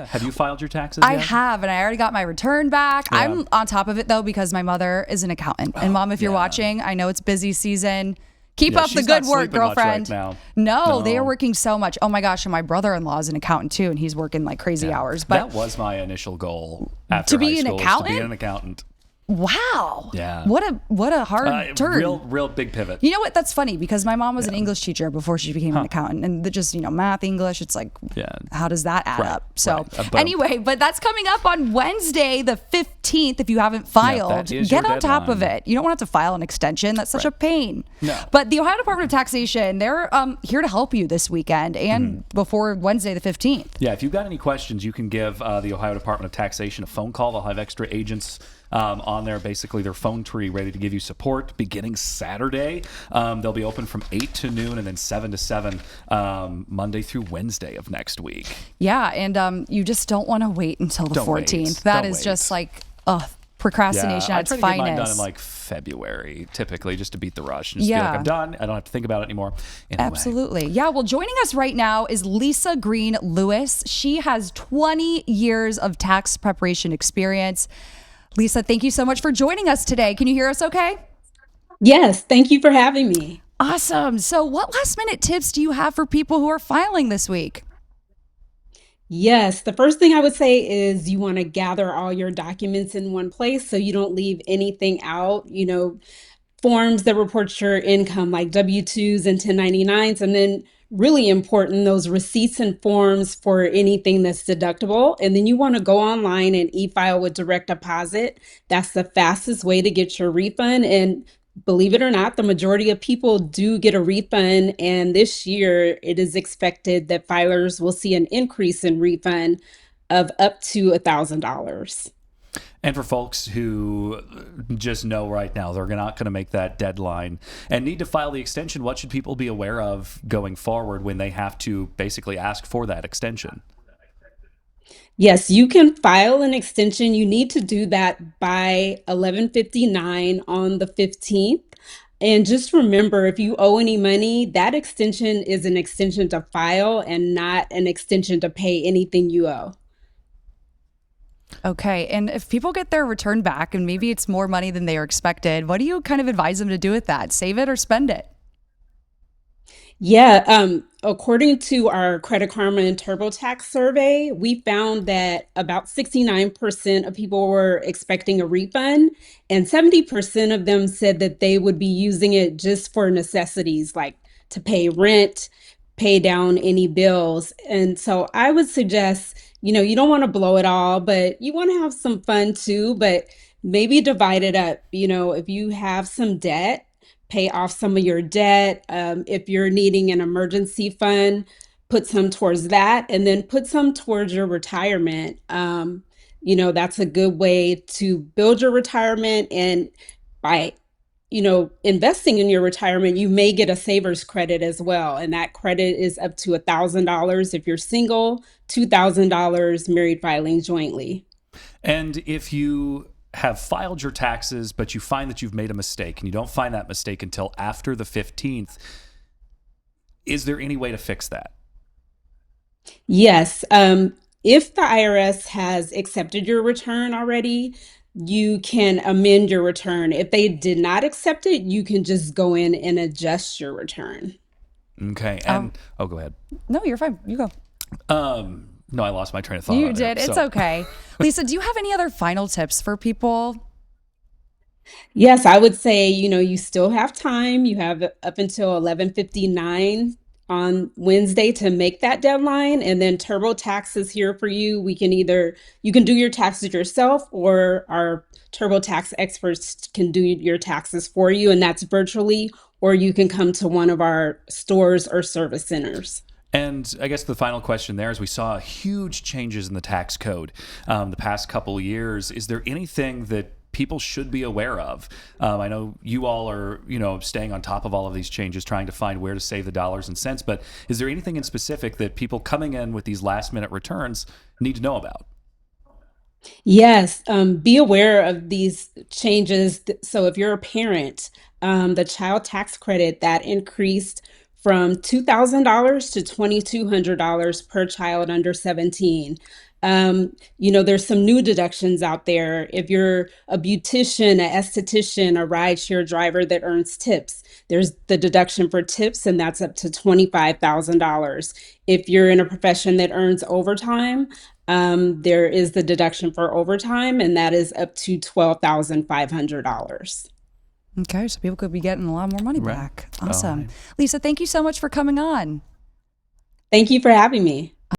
Yeah. Have you filed your taxes I yet? have, and I already got my return back. Yeah. I'm on top of it though because my mother is an accountant. And Mom, if you're yeah. watching, I know it's busy season. Keep Yeah, up the she's good not work, sleeping much girlfriend. right now. No, they are No. working so much. Oh my gosh, and my brother-in-law is an accountant too, and he's working like crazy hours. But that was my initial goal after to be high an school, is to accountant? be an accountant. wow. Yeah. What a hard turn. Real big pivot. You know what? That's funny because my mom was an English teacher before she became an accountant, and just math, English. It's like, how does that add up? So anyway, but that's coming up on Wednesday, the 15th. If you haven't filed, get on top of it. You don't want to have to file an extension. That's such a pain. No. But the Ohio Department of Taxation, they're here to help you this weekend and before Wednesday, the 15th. Yeah. If you've got any questions, you can give the Ohio Department of Taxation a phone call. They'll have extra agents on there, basically their phone tree ready to give you support beginning Saturday. They'll be open from 8 to noon and then 7 to 7 Monday through Wednesday of next week. Yeah, and you just don't want to wait until the 14th. That is just like procrastination at its finest. I try to get mine done in like February, typically, just to beat the rush. And just be like, I'm done. I don't have to think about it anymore. Anyway. Absolutely. Yeah, well, joining us right now is Lisa Green Lewis. She has 20 years of tax preparation experience. Lisa, thank you so much for joining us today. Can you hear us okay? Yes, thank you for having me. Awesome. So what last minute tips do you have for people who are filing this week? Yes, the first thing I would say is you want to gather all your documents in one place so you don't leave anything out. Forms that report your income like W-2s and 1099s, and then really important, those receipts and forms for anything that's deductible. And then you want to go online and e-file with direct deposit. That's the fastest way to get your refund. And believe it or not, the majority of people do get a refund. And this year, it is expected that filers will see an increase in refund of up to $1,000. And for folks who just know right now they're not going to make that deadline and need to file the extension, what should people be aware of going forward when they have to basically ask for that extension? Yes, you can file an extension. You need to do that by 11:59 on the 15th. And just remember, if you owe any money, that extension is an extension to file and not an extension to pay anything you owe. Okay. And if people get their return back and maybe it's more money than they were expected, what do you kind of advise them to do with that? Save it or spend it? Yeah, according to our Credit Karma and TurboTax survey, we found that about 69% of people were expecting a refund, and 70% of them said that they would be using it just for necessities like to pay rent, pay down any bills. And so I would suggest, you don't want to blow it all, but you want to have some fun too, but maybe divide it up. If you have some debt, pay off some of your debt. If you're needing an emergency fund, put some towards that, and then put some towards your retirement. That's a good way to build your retirement. And by, investing in your retirement, you may get a saver's credit as well. And that credit is up to $1,000 if you're single, $2,000 married filing jointly. And if you have filed your taxes, but you find that you've made a mistake and you don't find that mistake until after the 15th, is there any way to fix that? Yes. If the IRS has accepted your return already, you can amend your return. If they did not accept it, you can just go in and adjust your return. Okay. And go ahead. No, you're fine. You go. No, I lost my train of thought. You did. It's okay. Lisa, do you have any other final tips for people? Yes, I would say, you still have time. You have up until 11:59 on Wednesday to make that deadline. And then TurboTax is here for you. You can do your taxes yourself, or our TurboTax experts can do your taxes for you. And that's virtually, or you can come to one of our stores or service centers. And I guess the final question there is, we saw huge changes in the tax code the past couple of years. Is there anything that people should be aware of? I know you all are, staying on top of all of these changes, trying to find where to save the dollars and cents. But is there anything in specific that people coming in with these last minute returns need to know about? Yes, be aware of these changes. So if you're a parent, the child tax credit that increased from $2,000 to $2,200 per child under 17. There's some new deductions out there. If you're a beautician, an esthetician, a rideshare driver that earns tips, there's the deduction for tips, and that's up to $25,000. If you're in a profession that earns overtime, there is the deduction for overtime, and that is up to $12,500. Okay, so people could be getting a lot more money back. Awesome. Lisa, thank you so much for coming on. Thank you for having me.